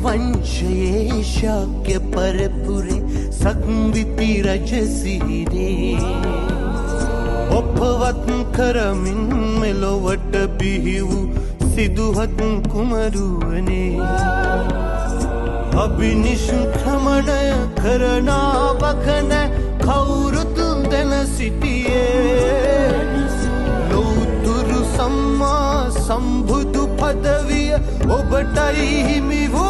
वंशये शाक्य परपुरे संविति रजसीरे ඔපවත් කරමින් මෙලොවට බිහි වූ සිදුහත් කුමරුවනේ අභිනිෂ්ක්‍රමණය කරනාවක නැ කවුරුත් දැන සිටියේ ලෞතුරු සම්මා සම්බුදු පදවිය ඔබටයි හිමි වූ